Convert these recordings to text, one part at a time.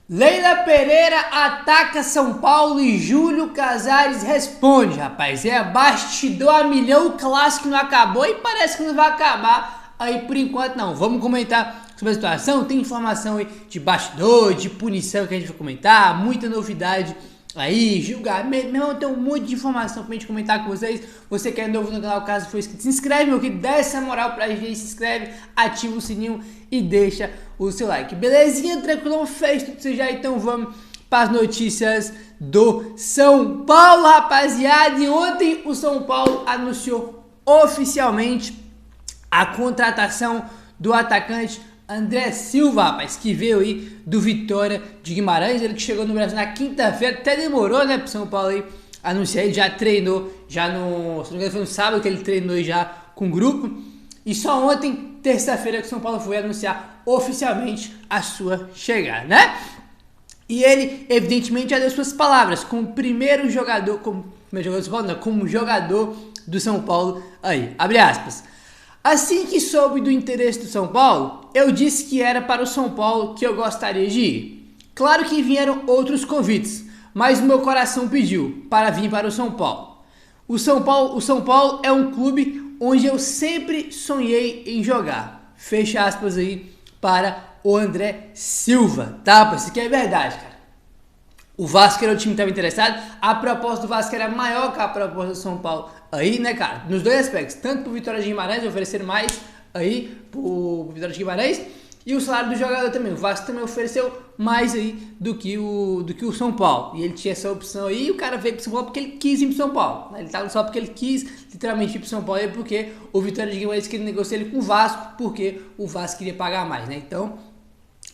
Leila Pereira ataca São Paulo e Júlio Casares responde, rapaz. É bastidor a milhão, o clássico não acabou e parece que não vai acabar aí por enquanto não. Vamos comentar sobre a situação, tem informação aí de bastidor, de punição que a gente vai comentar, muita novidade aí, julgamento, meu irmão, tem um monte de informação pra gente comentar com vocês. Você que é novo no canal, caso for inscrito, se inscreve, meu querido, dá essa moral pra gente, se inscreve, ativa o sininho e deixa o seu like. Belezinha, tranquilão, fez tudo isso já, então vamos para as notícias do São Paulo, rapaziada. E ontem o São Paulo anunciou oficialmente a contratação do atacante André Silva, rapaz, que veio aí do Vitória de Guimarães. Ele que chegou no Brasil na quinta-feira, até demorou, né, pro São Paulo aí anunciar. Ele já treinou, já no, se não me engano, foi no sábado que ele treinou já com o grupo. E só ontem, terça-feira, que o São Paulo foi anunciar oficialmente a sua chegada, né? E ele, evidentemente, já deu suas palavras como primeiro jogador, como jogador do São Paulo aí, abre aspas. Assim que soube do interesse do São Paulo, eu disse que era para o São Paulo que eu gostaria de ir. Claro que vieram outros convites, mas o meu coração pediu para vir para o São Paulo. O São Paulo é um clube onde eu sempre sonhei em jogar. Fecha aspas aí para o André Silva, tá? Isso aqui é verdade, cara. O Vasco era o time que estava interessado, a proposta do Vasco era maior que a proposta do São Paulo aí, né, cara? Nos dois aspectos, tanto pro Vitória de Guimarães, ofereceram mais aí pro Vitória de Guimarães, e o salário do jogador também. O Vasco também ofereceu mais aí do que o São Paulo. E ele tinha essa opção aí, e o cara veio pro São Paulo porque ele quis ir pro São Paulo. Ele tava só porque ele quis literalmente ir pro São Paulo, aí porque o Vitória de Guimarães queria negociar ele com o Vasco, porque o Vasco queria pagar mais, né? Então,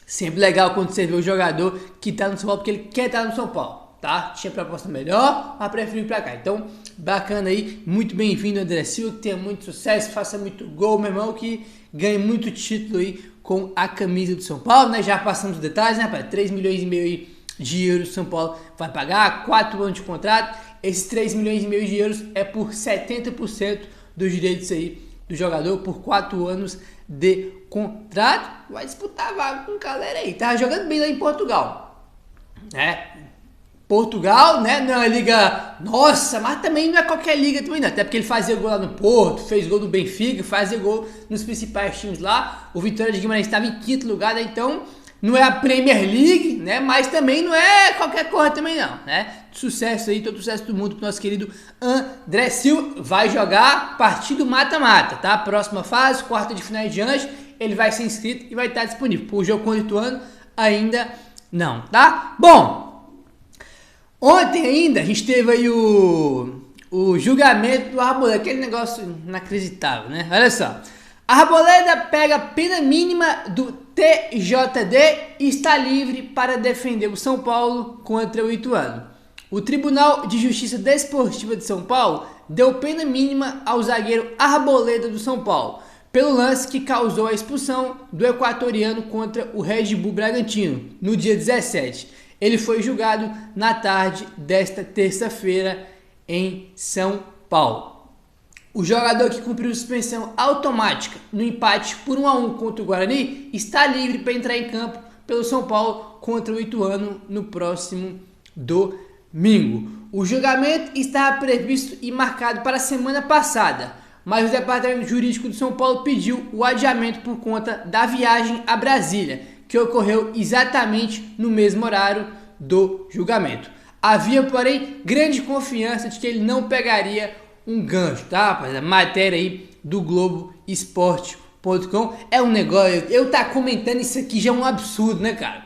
sempre legal quando você vê o jogador que tá no São Paulo porque ele quer estar no São Paulo, tá? Tinha proposta melhor, mas preferiu ir pra cá. Então, bacana aí, muito bem-vindo André Silva, que tenha muito sucesso, faça muito gol, meu irmão, que ganhe muito título aí com a camisa do São Paulo, né? Já passamos os detalhes, né, rapaz? 3 milhões e meio aí de euros o São Paulo vai pagar, 4 anos de contrato. Esses 3 milhões e meio de euros é por 70% dos direitos aí do jogador por 4 anos de contrato. Vai disputar vaga com galera aí. Tá jogando bem lá em Portugal, né? Portugal, né? Não é uma liga, nossa, mas também não é qualquer liga também não. Até porque ele fazia gol lá no Porto, fez gol no Benfica, fazia gol nos principais times lá. O Vitória de Guimarães estava em quinto lugar, né? Então não é a Premier League, né? Mas também não é qualquer coisa também não, né? Sucesso aí, todo sucesso do mundo pro nosso querido André Silva. Vai jogar partido mata-mata, tá? Próxima fase, quarta de final em diante, ele vai ser inscrito e vai estar disponível. Pro jogo contra o Ituano ainda não, tá? Bom, ontem ainda a gente teve aí o julgamento do Arboleda, aquele negócio inacreditável, né? Olha só. A Arboleda pega pena mínima do TJD e está livre para defender o São Paulo contra o Ituano. O Tribunal de Justiça Desportiva de São Paulo deu pena mínima ao zagueiro Arboleda do São Paulo, pelo lance que causou a expulsão do equatoriano contra o Red Bull Bragantino, no dia 17. Ele foi julgado na tarde desta terça-feira em São Paulo. O jogador que cumpriu suspensão automática no empate por 1-1 contra o Guarani está livre para entrar em campo pelo São Paulo contra o Ituano no próximo domingo. O julgamento estava previsto e marcado para a semana passada, mas o Departamento Jurídico do São Paulo pediu o adiamento por conta da viagem a Brasília, que ocorreu exatamente no mesmo horário do julgamento. Havia, porém, grande confiança de que ele não pegaria um gancho, tá, rapaz? A matéria aí do Globoesporte.com é um negócio. Eu tá comentando isso aqui já é um absurdo, né, cara?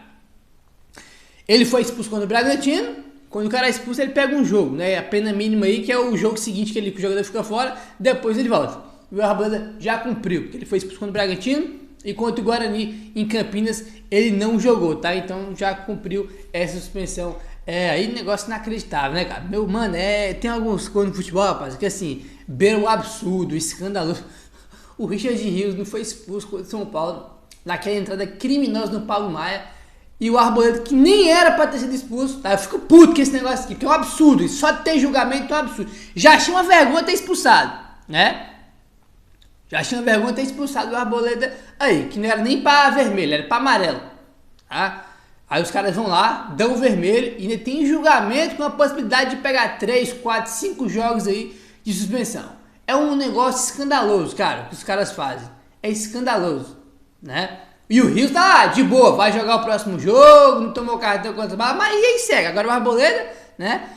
Ele foi expulso contra o Bragantino. Quando o cara é expulso, ele pega um jogo, né? A pena mínima aí, que é o jogo seguinte que o jogador fica fora, depois ele volta. E o Arboleda já cumpriu, porque ele foi expulso contra o Bragantino e contra o Guarani em Campinas ele não jogou, tá? Então já cumpriu essa suspensão. É aí negócio inacreditável, né, cara? Meu, mano, tem alguns coisas no futebol, rapaz, que assim, beira o absurdo, o escandaloso. O Richard Rios não foi expulso contra o São Paulo naquela entrada criminosa no Paulo Maia. E o Arboleda, que nem era pra ter sido expulso, tá? Eu fico puto com esse negócio aqui, porque é um absurdo. Isso só ter julgamento é um absurdo. Já achei uma vergonha ter expulsado, né? Já achei uma vergonha ter expulsado o Arboleda aí, que não era nem pra vermelho, era pra amarelo, tá? Aí os caras vão lá, dão o vermelho e ainda tem julgamento com a possibilidade de pegar 3, 4, 5 jogos aí de suspensão. É um negócio escandaloso, cara, o que os caras fazem. É escandaloso, né? E o Rios tá lá, de boa, vai jogar o próximo jogo, não tomou cartão contra o mas e aí segue. Agora o Arboleda, né?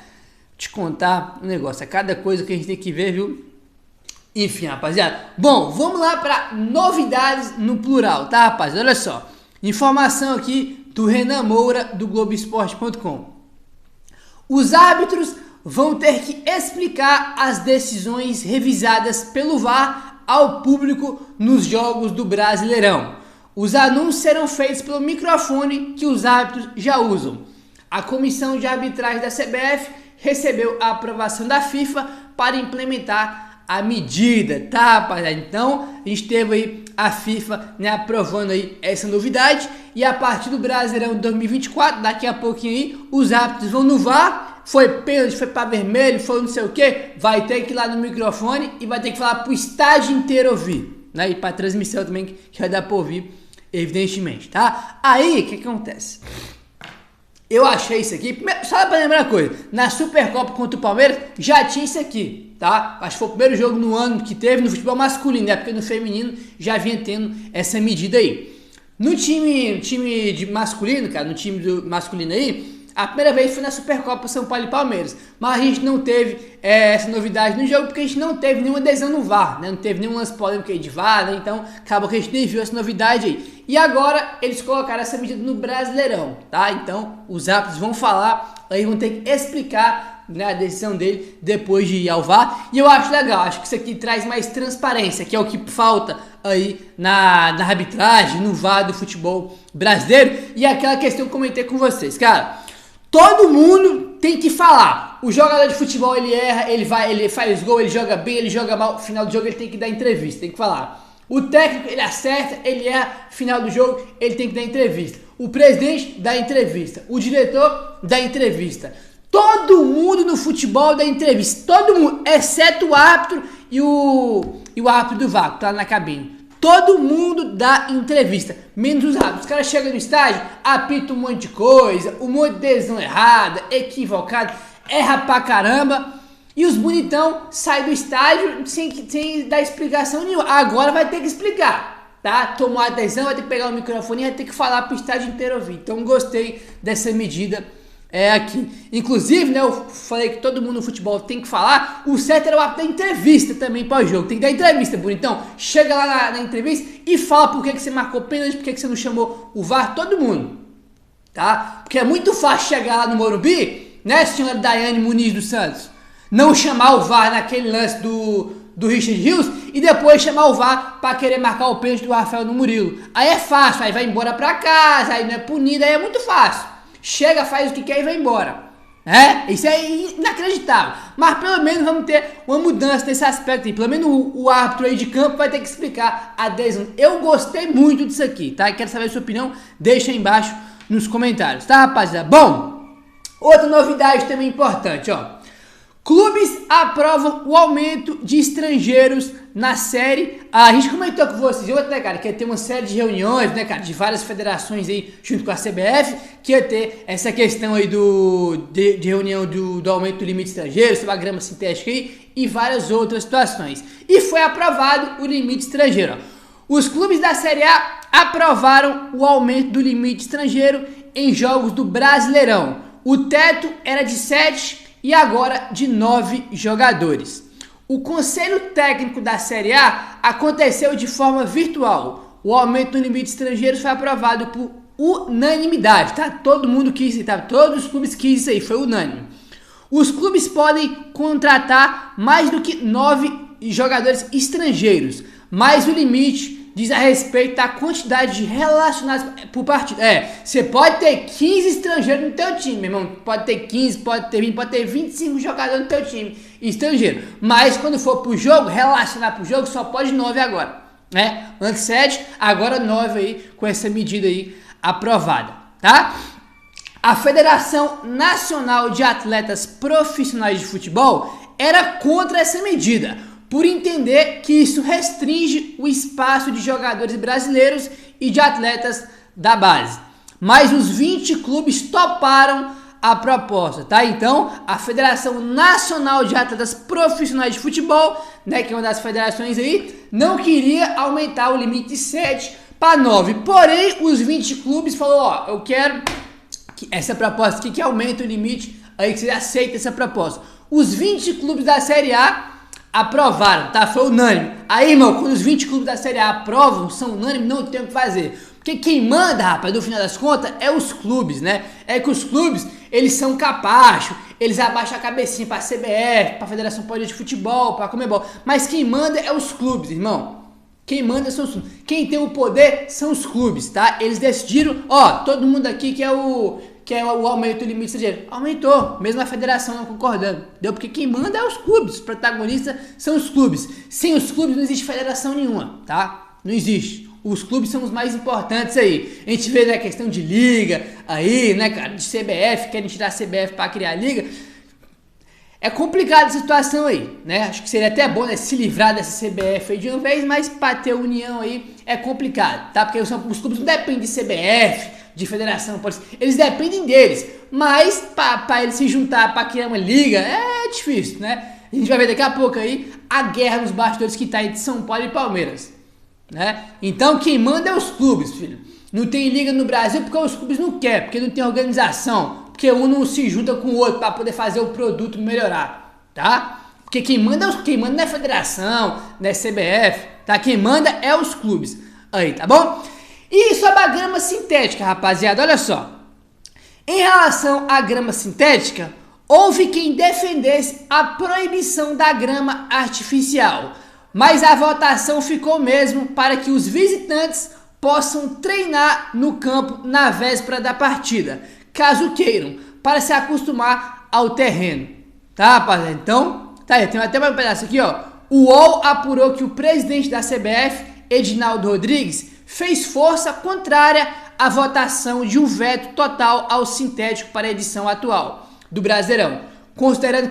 Te contar um negócio, é cada coisa que a gente tem que ver, viu? Enfim, rapaziada. Bom, vamos lá para novidades no plural, tá, rapaziada? Olha só, informação aqui do Renan Moura, do Globoesporte.com. Os árbitros vão ter que explicar as decisões revisadas pelo VAR ao público nos jogos do Brasileirão. Os anúncios serão feitos pelo microfone que os árbitros já usam. A comissão de arbitragem da CBF recebeu a aprovação da FIFA para implementar a medida, tá, rapaziada? Então, a gente teve aí a FIFA, né, aprovando aí essa novidade, e a partir do Brasileirão 2024, daqui a pouquinho aí, os árbitros vão no VAR, foi pênalti, foi para vermelho, foi não sei o que, vai ter que ir lá no microfone e vai ter que falar pro estádio inteiro ouvir, né, e para transmissão também, que vai dar para ouvir, evidentemente, tá? Aí, o que acontece? Eu achei isso aqui, só para lembrar uma coisa, na Supercopa contra o Palmeiras já tinha isso aqui, tá? Acho que foi o primeiro jogo no ano que teve no futebol masculino, né? Porque no feminino já vinha tendo essa medida aí. No time de masculino, cara, no time do masculino aí, a primeira vez foi na Supercopa São Paulo e Palmeiras, mas a gente não teve essa novidade no jogo porque a gente não teve nenhuma adesão no VAR, né? Não teve nenhum lance polêmico aí de VAR, né? Então acabou que a gente nem viu essa novidade aí. E agora eles colocaram essa medida no Brasileirão, tá? Então os árbitros vão falar, aí vão ter que explicar, né, a decisão dele depois de ir ao VAR. E eu acho legal, acho que isso aqui traz mais transparência, que é o que falta aí na arbitragem, no VAR do futebol brasileiro. E aquela questão que eu comentei com vocês, cara. Todo mundo tem que falar. O jogador de futebol, ele erra, ele faz gol, ele joga bem, ele joga mal. No final do jogo ele tem que dar entrevista, tem que falar. O técnico, ele acerta, ele erra. Final do jogo, ele tem que dar entrevista. O presidente dá entrevista. O diretor dá entrevista. Todo mundo no futebol dá entrevista. Todo mundo, exceto o árbitro e o árbitro do VAR, que tá lá na cabine. Todo mundo dá entrevista, menos os árbitros. Os caras chegam no estádio, apitam um monte de coisa, um monte de decisão errada, equivocada, erra pra caramba. E os bonitão saem do estádio sem dar explicação nenhuma. Agora vai ter que explicar, tá? Tomou a adesão, vai ter que pegar o microfone e vai ter que falar pro estádio inteiro ouvir. Então gostei dessa medida aqui. Inclusive, né, eu falei que todo mundo no futebol tem que falar. O certo era o árbitro dar entrevista também para o jogo. Tem que dar entrevista, bonitão. Chega lá na entrevista e fala por que você marcou pênalti, por que você não chamou o VAR, todo mundo, tá? Porque é muito fácil chegar lá no Morumbi, né, senhora Daiane Muniz dos Santos, não chamar o VAR naquele lance do Richard Rios e depois chamar o VAR para querer marcar o pênalti do Rafael no Murilo. Aí é fácil, aí vai embora para casa, aí não é punido, aí é muito fácil. Chega, faz o que quer e vai embora. Isso é inacreditável. Mas pelo menos vamos ter uma mudança nesse aspecto aí. Pelo menos o árbitro aí de campo vai ter que explicar a decisão. Eu gostei muito disso aqui, tá? Quero saber a sua opinião? Deixa aí embaixo nos comentários, tá, rapaziada? Bom, outra novidade também importante, ó. Clubes aprovam o aumento de estrangeiros na série. A gente comentou com vocês, né, cara, que ia ter uma série de reuniões, né, cara, de várias federações aí, junto com a CBF, que ia ter essa questão aí de reunião do aumento do limite estrangeiro, sobre a grama sintética aí, e várias outras situações. E foi aprovado o limite estrangeiro, ó. Os clubes da Série A aprovaram o aumento do limite estrangeiro em jogos do Brasileirão. O teto era de 7 e agora de 9 jogadores. O conselho técnico da Série A aconteceu de forma virtual. O aumento do limite de estrangeiros foi aprovado por unanimidade, tá? Todo mundo quis isso, tá? Todos os clubes quis isso aí, foi unânime. Os clubes podem contratar mais do que 9 jogadores estrangeiros, mas o limite diz a respeito da quantidade de relacionados por partida. Você pode ter 15 estrangeiros no teu time, meu irmão. Pode ter 15, pode ter 20, pode ter 25 jogadores no teu time estrangeiro. Mas quando for pro jogo, relacionar pro jogo, só pode 9 agora, né? Antes 7, agora 9 aí, com essa medida aí aprovada, tá? A Federação Nacional de Atletas Profissionais de Futebol era contra essa medida, por entender que isso restringe o espaço de jogadores brasileiros e de atletas da base. mas os 20 clubes toparam a proposta, tá? Então, a Federação Nacional de Atletas Profissionais de Futebol, né, que é uma das federações aí, não queria aumentar o limite de 7 para 9. Porém, os 20 clubes falou, ó, eu quero que essa proposta aqui que aumenta o limite, aí que você aceita essa proposta. Os 20 clubes da Série A aprovaram, tá? Foi unânime. Aí, irmão, quando os 20 clubes da Série A aprovam, são unânimes, não tem o que fazer. Porque quem manda, rapaz, no final das contas, é os clubes, né? É que os clubes, eles são capachos, eles abaixam a cabecinha pra CBF, pra Federação Paulista de Futebol, pra Conmebol. Mas quem manda é os clubes, irmão. Quem manda são os clubes. Quem tem o poder são os clubes, tá? Eles decidiram, ó, todo mundo aqui quer o aumento do limite estrangeiro. Aumentou, mesmo a federação não concordando. Deu? Porque quem manda é os clubes, os protagonistas são os clubes. Sem os clubes não existe federação nenhuma, tá? Não existe. Os clubes são os mais importantes aí. A gente vê, né, a questão de liga aí, né, cara, de CBF, querem tirar a CBF para criar liga. É complicada essa situação aí, né? Acho que seria até bom, né, se livrar dessa CBF aí de uma vez, mas para ter união aí é complicado, tá? Porque os clubes não dependem de CBF, de federação, eles dependem deles. Mas para eles se juntar para criar uma liga é difícil, né? A gente vai ver daqui a pouco aí a guerra nos bastidores que tá entre São Paulo e Palmeiras, né? Então quem manda é os clubes, filho. Não tem liga no Brasil porque os clubes não querem, porque não tem organização, porque um não se junta com o outro para poder fazer o produto melhorar, tá? Porque quem manda não é a federação, não é a CBF, tá? Quem manda é os clubes. Aí, tá bom? E sobre a grama sintética, rapaziada, olha só. Em relação à grama sintética, houve quem defendesse a proibição da grama artificial, mas a votação ficou mesmo para que os visitantes possam treinar no campo na véspera da partida, caso queiram, para se acostumar ao terreno. Tá, rapaziada? Então, tá aí, tem até mais um pedaço aqui, ó. O UOL apurou que o presidente da CBF, Edinaldo Rodrigues, fez força contrária à votação de um veto total ao sintético para a edição atual do Brasileirão, considerando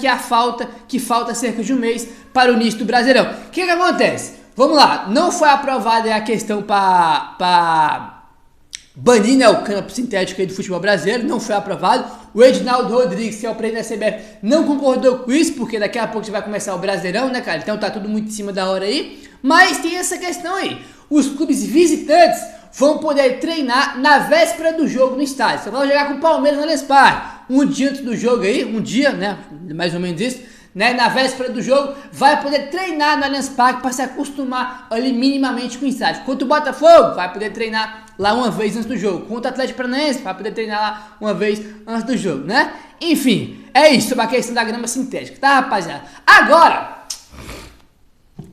que falta cerca de um mês para o início do Brasileirão. O que acontece? Vamos lá, não foi aprovada a questão para banir, né, o campo sintético aí do futebol brasileiro, não foi aprovado. O Edinaldo Rodrigues, que é o presidente da CBF, não concordou com isso, porque daqui a pouco já vai começar o Brasileirão, né, cara? Então tá tudo muito em cima da hora aí. Mas tem essa questão aí. Os clubes visitantes vão poder treinar na véspera do jogo no estádio. Você vai jogar com o Palmeiras no Allianz Parque. Um dia antes do jogo aí, um dia, né, mais ou menos isso, né, na véspera do jogo, vai poder treinar no Allianz Parque para se acostumar ali minimamente com o estádio. Quanto o Botafogo, vai poder treinar lá uma vez antes do jogo. Quanto o Atlético Paranaense, vai poder treinar lá uma vez antes do jogo, né? Enfim, é isso sobre a questão da grama sintética, tá, rapaziada? Agora,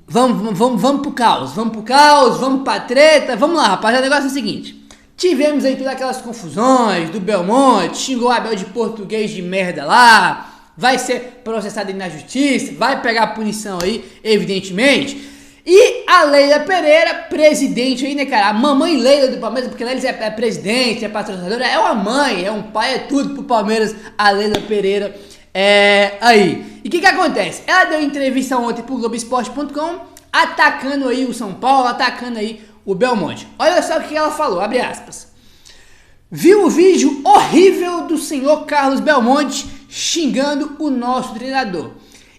vamos pro caos, vamos pra treta, vamos lá, rapaziada. O negócio é o seguinte. Tivemos aí todas aquelas confusões do Belmonte, xingou o Abel de português de merda lá, vai ser processado aí na justiça, vai pegar punição aí, evidentemente. E a Leila Pereira, presidente aí, né, cara? A mamãe Leila do Palmeiras, porque Leila é presidente, é patrocinadora, é uma mãe, é um pai, é tudo pro Palmeiras, a Leila Pereira. Aí. E o que acontece? Ela deu entrevista ontem pro Globoesporte.com, atacando aí o São Paulo, atacando aí o Belmonte. Olha só o que ela falou, abre aspas. Viu o vídeo horrível do senhor Carlos Belmonte xingando o nosso treinador.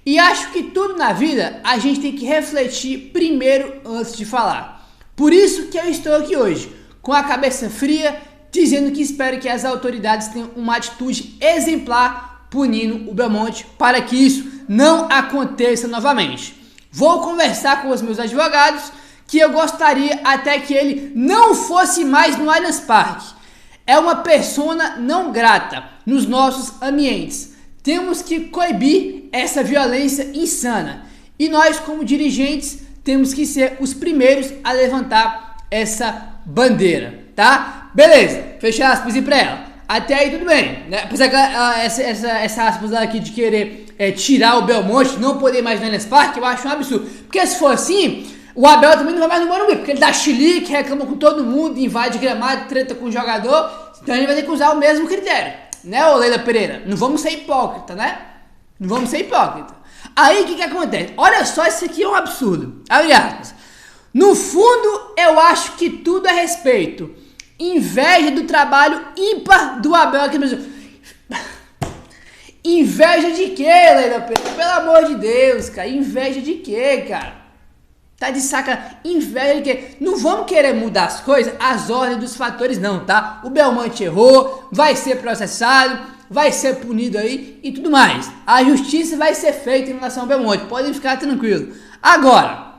E acho que tudo na vida a gente tem que refletir primeiro antes de falar. Por isso que eu estou aqui hoje, com a cabeça fria, dizendo que espero que as autoridades tenham uma atitude exemplar punindo o Belmonte para que isso não aconteça novamente. Vou conversar com os meus advogados que eu gostaria até que ele não fosse mais no Allianz Parque. É uma persona não grata nos nossos ambientes. Temos que coibir essa violência insana. E nós, como dirigentes, temos que ser os primeiros a levantar essa bandeira, tá? Beleza, fecha aspas e pra ela. Até aí tudo bem, né? Apesar que essa aspas aqui de querer tirar o Belmonte, não poder mais no Allianz Parque, eu acho um absurdo. Porque se for assim, o Abel também não vai mais no Morumbi, porque ele dá chilique, reclama com todo mundo, invade gramado, treta com o jogador. Então ele vai ter que usar o mesmo critério, né, ô Leila Pereira? Não vamos ser hipócrita, né? Não vamos ser hipócrita. Aí o que acontece? Olha só, isso aqui é um absurdo. Abre aspas. No fundo, eu acho que tudo é respeito. Inveja do trabalho ímpar do Abel aqui no Brasil. Inveja de quê, Leila Pereira? Pelo amor de Deus, cara. Inveja de quê, cara? Tá de saca? Inveja de quê? Não vamos querer mudar as coisas, as ordens dos fatores não, tá? O Belmonte errou, vai ser processado, vai ser punido aí e tudo mais. A justiça vai ser feita em relação ao Belmonte, podem ficar tranquilos. Agora,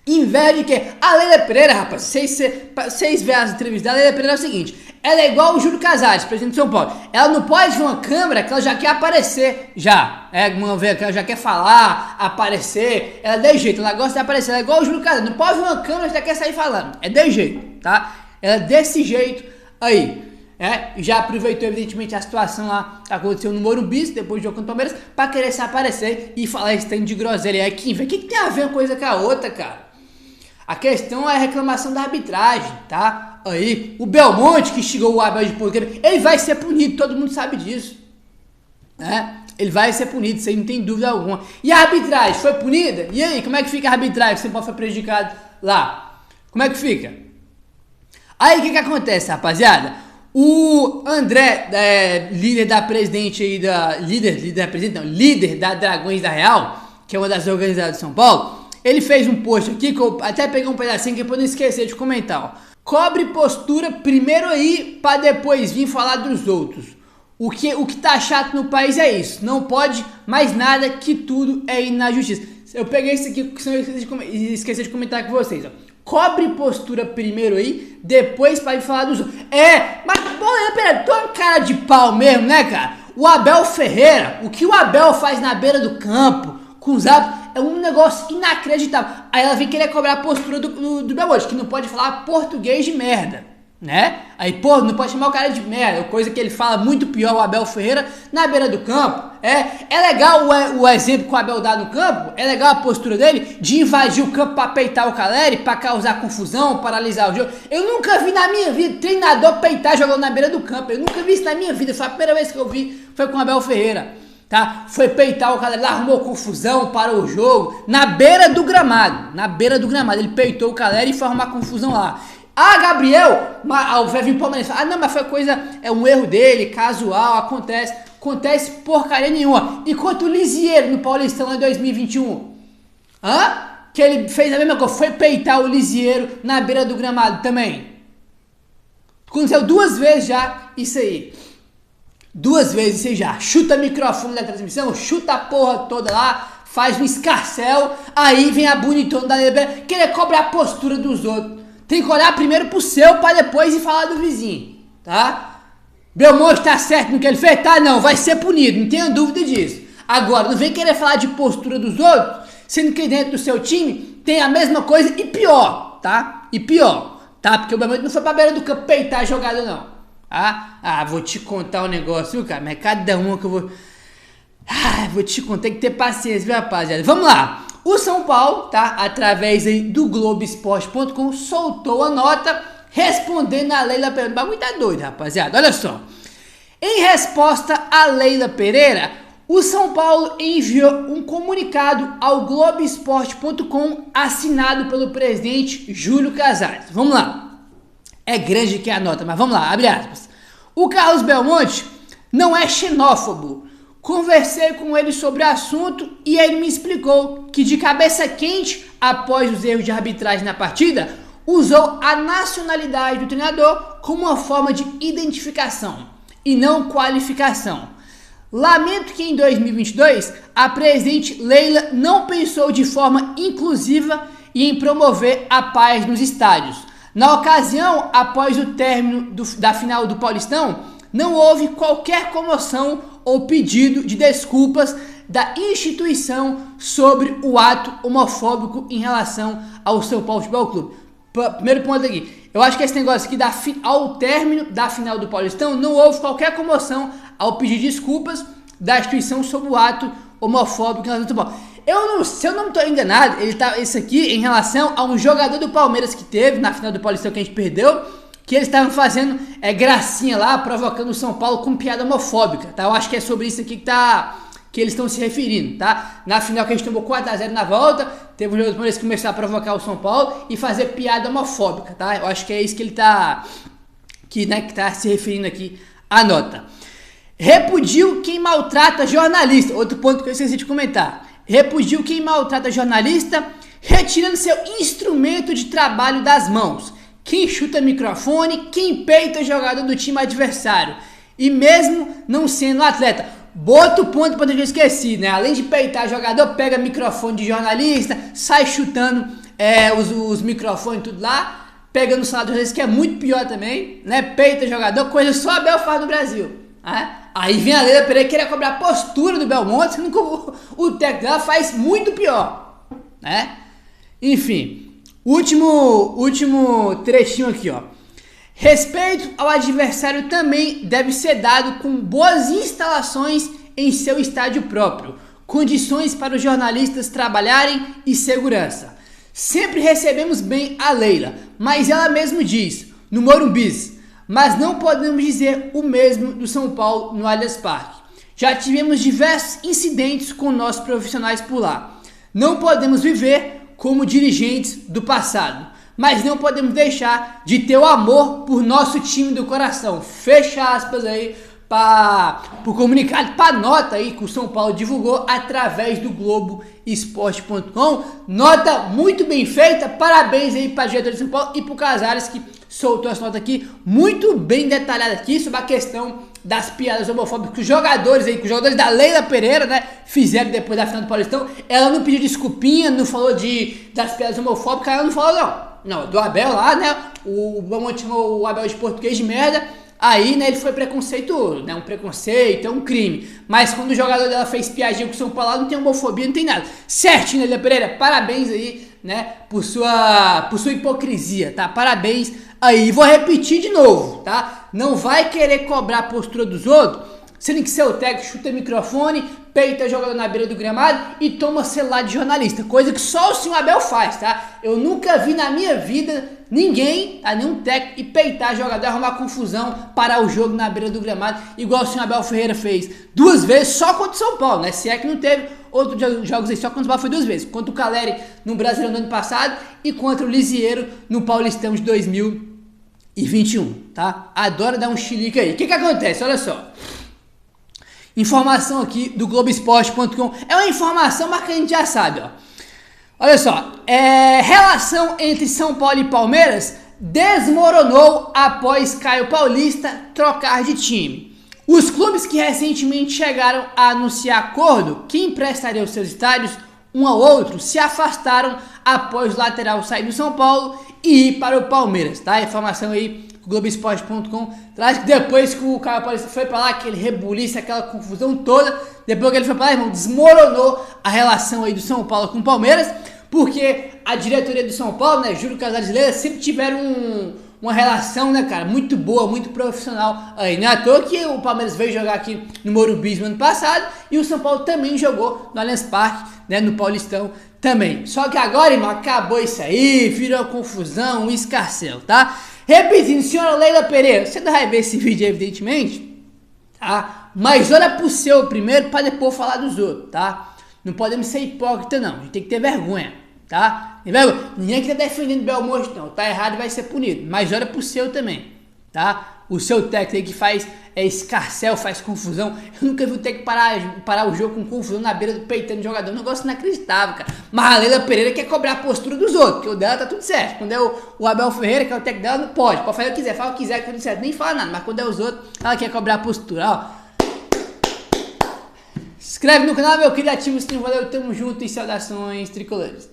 inveja de quê? A Leila Pereira, rapaz, vocês veem as entrevistas da Leila Pereira é o seguinte, ela é igual o Júlio Casares, presidente de São Paulo. Ela não pode ver uma câmera que ela já quer aparecer, já. Uma vez que ela já quer falar, aparecer. Ela é de jeito, ela gosta de aparecer. Ela é igual o Júlio Casares. Não pode ver uma câmera que já quer sair falando. É de jeito, tá? Ela é desse jeito aí. Já aproveitou, evidentemente, a situação lá que aconteceu no Morumbi, depois do jogo contra o Palmeiras, pra querer se aparecer e falar esse tanto de groselha. O que tem a ver uma coisa com a outra, cara? A questão é a reclamação da arbitragem, tá? Aí, o Belmonte que xingou o Abel de porqueiro, ele vai ser punido, todo mundo sabe disso. Ele vai ser punido, isso aí não tem dúvida alguma. E a arbitragem foi punida? E aí, como é que fica a arbitragem? Você pode ser prejudicado lá. Como é que fica? Aí, o que acontece, rapaziada? O André, líder da presidente aí líder da Dragões da Real, que é uma das organizadas de São Paulo, ele fez um post aqui que eu até peguei um pedacinho que eu não esquecer de comentar, ó. Cobre postura primeiro aí para depois vir falar dos outros. O que tá chato no país é isso. Não pode mais nada, que tudo é ir na justiça. Eu peguei isso aqui que eu esqueci de comentar com vocês, ó. Cobre postura primeiro aí, depois para vir falar dos outros. Mas pera, tô uma cara de pau mesmo, né, cara? O Abel Ferreira, o que o Abel faz na beira do campo, com os árbitros, é um negócio inacreditável. Aí ela vem querer cobrar a postura do Belmonte, que não pode falar português de merda, né? Aí, não pode chamar o cara de merda, coisa que ele fala muito pior, o Abel Ferreira, na beira do campo. É legal o exemplo que o Abel dá no campo, é legal a postura dele de invadir o campo pra peitar o Caleri, pra causar confusão, paralisar o jogo. Eu nunca vi na minha vida treinador peitar jogando na beira do campo, eu nunca vi isso na minha vida, foi a primeira vez que eu vi, foi com o Abel Ferreira. Tá? Foi peitar o cara lá, arrumou confusão, parou o jogo, na beira do gramado, ele peitou o Caleri e foi arrumar confusão lá. Gabriel, vai vir o Palmeiras, não, mas foi coisa, é um erro dele, casual, acontece porcaria nenhuma. Enquanto o Lisieiro no Paulistão lá em 2021, que ele fez a mesma coisa, foi peitar o Lisieiro na beira do gramado também. Aconteceu 2 vezes já isso aí. 2 vezes você já chuta microfone da transmissão, chuta a porra toda lá, faz um escarcel, aí vem a bonitona da Leber querer cobrar a postura dos outros. Tem que olhar primeiro pro seu pra depois ir falar do vizinho, tá? Belmonte tá certo no que ele fez? Tá, não, vai ser punido, não tenha dúvida disso. Agora, não vem querer falar de postura dos outros, sendo que dentro do seu time tem a mesma coisa e pior, tá? Porque o Belmonte não foi pra beira do campo peitar a jogada, não. Vou te contar um negócio, viu, cara? Mas cada uma que eu vou... vou te contar, tem que ter paciência, viu, rapaziada? Vamos lá. O São Paulo, tá? Através aí do Globoesporte.com, soltou a nota respondendo a Leila Pereira. O bagulho tá doido, rapaziada. Olha só. Em resposta a Leila Pereira, o São Paulo enviou um comunicado ao Globoesporte.com assinado pelo presidente Júlio Casares. Vamos lá. É grande que é a nota, mas vamos lá, abre aspas. O Carlos Belmonte não é xenófobo. Conversei com ele sobre o assunto e ele me explicou que de cabeça quente, após os erros de arbitragem na partida, usou a nacionalidade do treinador como uma forma de identificação e não qualificação. Lamento que em 2022 a presidente Leila não pensou de forma inclusiva e em promover a paz nos estádios. Na ocasião, após o término da final do Paulistão, não houve qualquer comoção ou pedido de desculpas da instituição sobre o ato homofóbico em relação ao São Paulo Futebol Clube. Primeiro ponto aqui, eu acho que esse negócio aqui, ao término da final do Paulistão, não houve qualquer comoção ao pedir desculpas da instituição sobre o ato homofóbico em relação ao São Paulo. Se eu não estou enganado, isso aqui em relação a um jogador do Palmeiras que teve na final do Paulistão que a gente perdeu, que eles estavam fazendo gracinha lá, provocando o São Paulo com piada homofóbica, tá? Eu acho que é sobre isso aqui que eles estão se referindo, tá? Na final que a gente tomou 4-0 na volta, teve um jogador do Palmeiras que começou a provocar o São Paulo e fazer piada homofóbica, tá? Eu acho que é isso que ele tá que tá se referindo aqui à nota. Repudio quem maltrata jornalista. Outro ponto que eu esqueci de comentar. Repudio quem maltrata jornalista, retirando seu instrumento de trabalho das mãos. Quem chuta microfone, quem peita jogador do time adversário. E mesmo não sendo atleta. Outro ponto que eu esqueci, né? Além de peitar jogador, pega microfone de jornalista, sai chutando os microfones tudo lá, pega no salário deles, que é muito pior também, né? Peita jogador, coisa só a Abel faz no Brasil, né? Aí vem a Leila Pereira querer cobrar a postura do Belmonte, sendo que o técnico dela faz muito pior, né? Enfim, último trechinho aqui, ó. Respeito ao adversário também deve ser dado com boas instalações em seu estádio próprio, condições para os jornalistas trabalharem e segurança. Sempre recebemos bem a Leila, mas ela mesmo diz, no Morumbi, mas não podemos dizer o mesmo do São Paulo no Allianz Parque. Já tivemos diversos incidentes com nossos profissionais por lá. Não podemos viver como dirigentes do passado, mas não podemos deixar de ter o amor por nosso time do coração. Fecha aspas aí para o comunicado, para a nota aí que o São Paulo divulgou através do Globoesporte.com. Nota muito bem feita, parabéns aí para a diretora de São Paulo e para o Casares que soltou essa nota aqui, muito bem detalhada aqui sobre a questão das piadas homofóbicas que os jogadores da Leila Pereira, né, fizeram depois da final do Paulistão. Ela não pediu desculpinha, não falou das piadas homofóbicas, ela não falou não, do Abel lá, né, vamos chamar o Abel de português de merda. Aí, né, ele foi preconceituoso, né, um preconceito, é um crime. Mas quando o jogador dela fez piadinha com o São Paulo, não tem homofobia, não tem nada. Certinho, Leila Pereira, parabéns aí, né, por sua hipocrisia, tá? Parabéns aí. Vou repetir de novo, tá? Não vai querer cobrar a postura dos outros, sendo que seu técnico chuta microfone, peita jogador na beira do gramado e toma celular de jornalista, coisa que só o senhor Abel faz, tá? Eu nunca vi na minha vida ninguém, nenhum técnico, e peitar jogador, arrumar confusão, parar o jogo na beira do gramado, igual o senhor Abel Ferreira fez 2 vezes só contra o São Paulo, né? Se é que não teve outros jogos aí, só contra o São Paulo foi 2 vezes, contra o Caleri no Brasileirão do ano passado e contra o Lisieiro no Paulistão de 2021, tá? Adora dar um chilique aí. O que acontece? Olha só. Informação aqui do Globoesporte.com. É uma informação, mas que a gente já sabe, ó. Olha só. Relação entre São Paulo e Palmeiras desmoronou após Caio Paulista trocar de time. Os clubes que recentemente chegaram a anunciar acordo que emprestariam seus estádios um ao outro se afastaram após o lateral sair do São Paulo e ir para o Palmeiras, tá? Informação aí Globoesporte.com traz que depois que o Caio Paulista foi pra lá, aquele rebuliço, aquela confusão toda, depois que ele foi pra lá, irmão, desmoronou a relação aí do São Paulo com o Palmeiras, porque a diretoria do São Paulo, né, Júlio Casares e Leila, sempre tiveram uma relação, né, cara, muito boa, muito profissional aí. Não é à toa que o Palmeiras veio jogar aqui no Morumbi no ano passado e o São Paulo também jogou no Allianz Parque, né, no Paulistão também. Só que agora, irmão, acabou isso aí, virou confusão, um escarcel, tá? Repetindo, senhora Leila Pereira, você não vai ver esse vídeo, evidentemente, tá? Mas olha pro seu primeiro para depois falar dos outros, tá? Não podemos ser hipócrita, não. A gente tem que ter vergonha, tá? Ninguém que tá defendendo Belmonte, não. Tá errado e vai ser punido. Mas olha pro seu também, tá? O seu técnico aí que faz escarcel, faz confusão. Eu nunca vi o técnico parar o jogo com confusão na beira do peitando do jogador. Um negócio inacreditável, cara. Mas a Leila Pereira quer cobrar a postura dos outros, porque o dela tá tudo certo. Quando é o Abel Ferreira, que é o técnico dela, não pode fazer o que quiser, fala o que quiser, que tá tudo certo. Nem fala nada, mas quando é os outros, ela quer cobrar a postura, ó. Se inscreve no canal, meu querido, ativa o sininho, valeu, tamo junto e saudações tricolores.